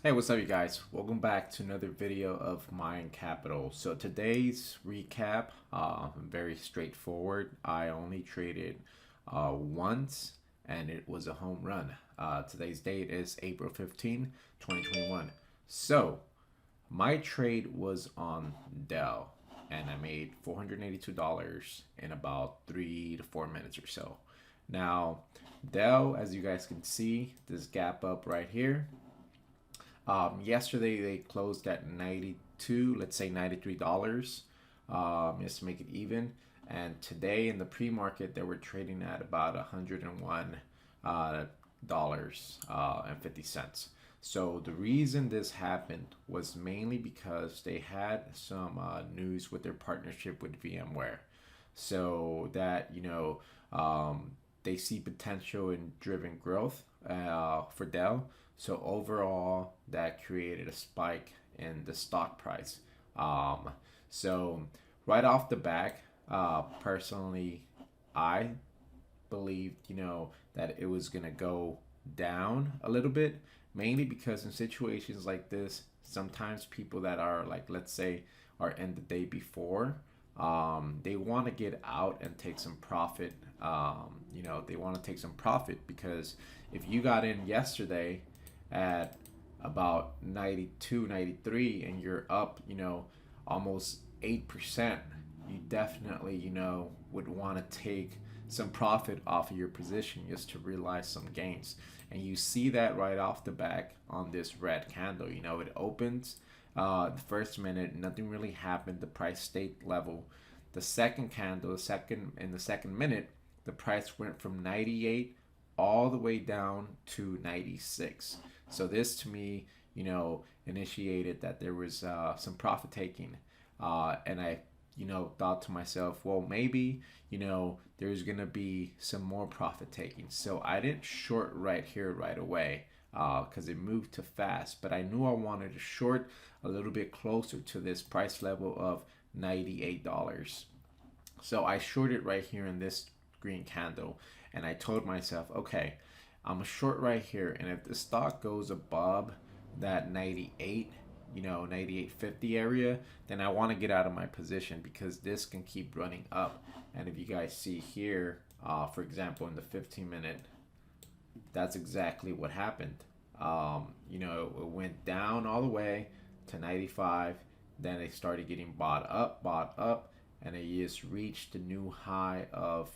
Hey, what's up, you guys? Welcome back to another video of Mayancapitl. So today's recap, very straightforward. I only traded once, and it was a home run. Today's date is April 15, 2021. So my trade was on Dell, and I made $482 in about 3 to 4 minutes or so. Now, Dell, as you guys can see, this gap up right here. Yesterday they closed at 92, let's say $93, just to make it even. And today in the pre-market they were trading at about $101 dollars and 50 cents. So the reason this happened was mainly because they had some news with their partnership with VMware. So that, they see potential in driven growth for Dell. So overall, that created a spike in the stock price. So right off the back, personally, I believed, that it was gonna go down a little bit, mainly because in situations like this, sometimes people that are like, let's say, are in the day before, they want to get out and take some profit. They want to take some profit because if you got in yesterday at about 92, 93, and you're up, almost 8%, you definitely, would want to take some profit off of your position just to realize some gains. And you see that right off the back on this red candle. It opens the first minute, nothing really happened. The price stayed level. The second candle, the second minute, the price went from 98 all the way down to 96. So this to me, initiated that there was some profit taking. And I, thought to myself, well, maybe, there's going to be some more profit taking. So I didn't short right here right away because it moved too fast. But I knew I wanted to short a little bit closer to this price level of $98. So I shorted right here in this green candle. And I told myself, okay, I'm a short right here. And if the stock goes above that 98, 98.50 area, then I want to get out of my position because this can keep running up. And if you guys see here, for example, in the 15-minute, that's exactly what happened. It went down all the way to 95. Then it started getting bought up, and it just reached a new high of,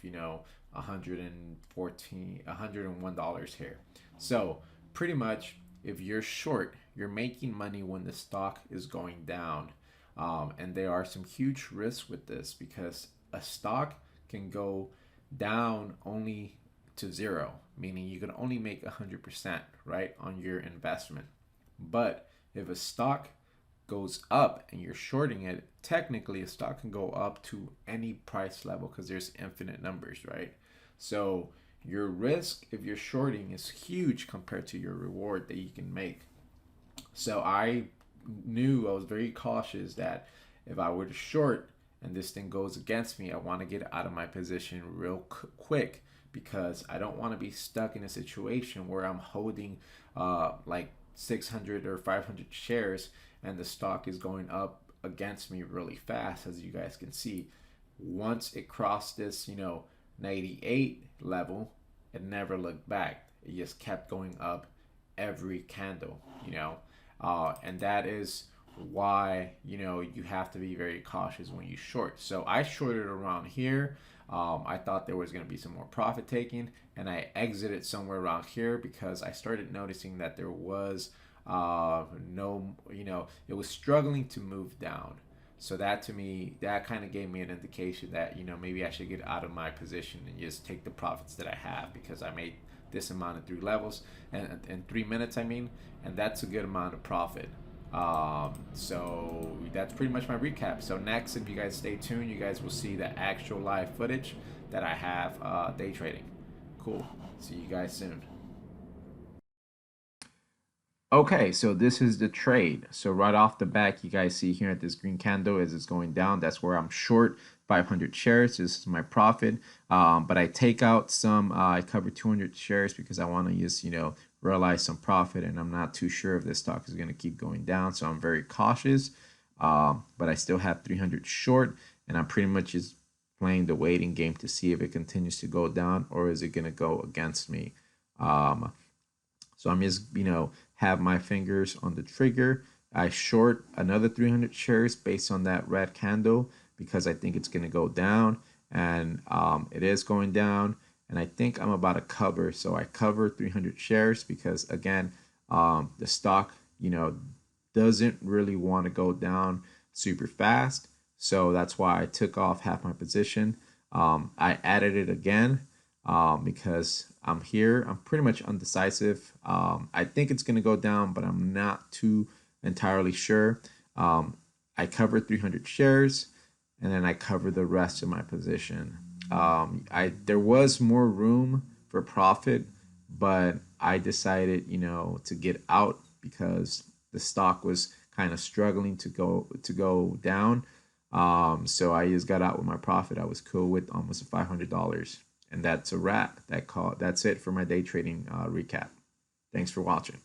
114, $101 here. So pretty much, if you're short, you're making money when the stock is going down. And there are some huge risks with this because a stock can go down only to zero, meaning you can only make 100%, right, on your investment. But if a stock goes up and you're shorting it, technically a stock can go up to any price level because there's infinite numbers, right? So your risk if you're shorting is huge compared to your reward that you can make. So I knew I was very cautious that if I were to short and this thing goes against me, I want to get out of my position real quick because I don't want to be stuck in a situation where I'm holding like 600 or 500 shares and the stock is going up against me really fast. As you guys can see, once it crossed this 98 level, it never looked back. It just kept going up every candle, and that is why you have to be very cautious when you short. So I shorted around here. I thought there was going to be some more profit taking, and I exited somewhere around here because I started noticing that there was no, it was struggling to move down. So that to me, that kind of gave me an indication that maybe I should get out of my position and just take the profits that I have because I made this amount in 3 levels and in 3 minutes, and that's a good amount of profit. So that's pretty much my recap. So next, if you guys stay tuned, you guys will see the actual live footage that I have day trading. Cool. See you guys soon. Okay, so this is the trade. So right off the back, you guys see here at this green candle as it's going down, that's where I'm short 500 shares. This is my profit. But I take out some, I cover 200 shares because I want to just, realized some profit, and I'm not too sure if this stock is going to keep going down. So I'm very cautious. But I still have 300 short, and I'm pretty much just playing the waiting game to see if it continues to go down or is it going to go against me. Um, so I'm just, have my fingers on the trigger. I short another 300 shares based on that red candle because I think it's going to go down, and it is going down. And I think I'm about to cover. So I cover 300 shares because, again, the stock, doesn't really want to go down super fast. So that's why I took off half my position. I added it again because I'm here. I'm pretty much undecisive. I think it's going to go down, but I'm not too entirely sure. I covered 300 shares, and then I covered the rest of my position. There was more room for profit, but I decided, to get out because the stock was kind of struggling to go down. So I just got out with my profit. I was cool with almost $500, and that's a wrap. That's it for my day trading recap. Thanks for watching.